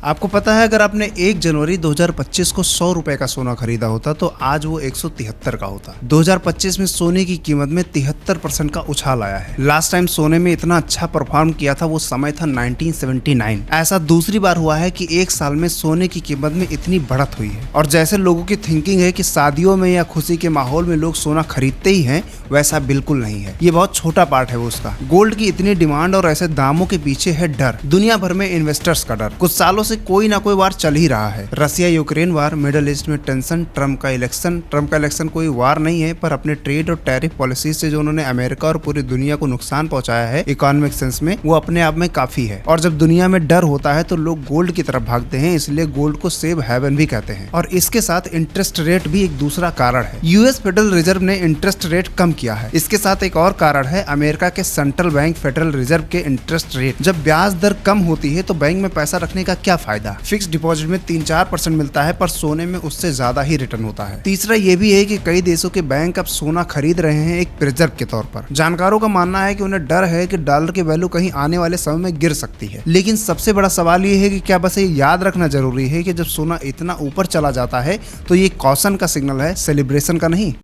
आपको पता है अगर आपने 1 जनवरी 2025 को 100 रुपए का सोना खरीदा होता तो आज वो 173 का होता। 2025 में सोने की कीमत में 73% का उछाल आया है। लास्ट टाइम सोने में इतना अच्छा परफॉर्म किया था वो समय था 1979। ऐसा दूसरी बार हुआ है कि एक साल में सोने की कीमत में इतनी बढ़त हुई है। और जैसे लोगों की थिंकिंग है कि शादियों में या खुशी के माहौल में लोग सोना खरीदते ही हैं, वैसा बिल्कुल नहीं है। ये बहुत छोटा पार्ट है वो उसका। गोल्ड की इतनी डिमांड और ऐसे दामों के पीछे है डर, दुनिया भर में इन्वेस्टर्स का डर। कुछ सालों से कोई ना कोई वार चल ही रहा है। Russia Ukraine war, Middle East में टेंशन, ट्रम्प का इलेक्शन कोई वार नहीं है, पर अपने ट्रेड और टैरिफ पॉलिसी से जो उन्होंने अमेरिका और पूरी दुनिया को नुकसान पहुंचाया है इकोनॉमिक सेंस में, वो अपने आप में काफी है। और जब दुनिया में डर होता है तो लोग गोल्ड की तरफ भागते हैं, इसलिए गोल्ड को सेफ हेवन भी कहते हैं। और इसके साथ इंटरेस्ट रेट भी एक दूसरा कारण है। यूएस फेडरल रिजर्व ने इंटरेस्ट रेट कम किया है। इसके साथ एक और कारण है अमेरिका के सेंट्रल बैंक फेडरल रिजर्व के इंटरेस्ट रेट। जब ब्याज दर कम होती है तो बैंक में पैसा रखने का क्या फायदा। फिक्स डिपॉजिट में 3-4% मिलता है, पर सोने में उससे ज्यादा ही रिटर्न होता है। तीसरा ये भी है कि कई देशों के बैंक अब सोना खरीद रहे हैं एक प्रिजर्व के तौर पर। जानकारों का मानना है कि उन्हें डर है कि डॉलर की वैल्यू कहीं आने वाले समय में गिर सकती है। लेकिन सबसे बड़ा सवाल ये है कि क्या बस ये याद रखना जरूरी है कि जब सोना इतना ऊपर चला जाता है तो ये कॉशन का सिग्नल है, सेलिब्रेशन का नहीं।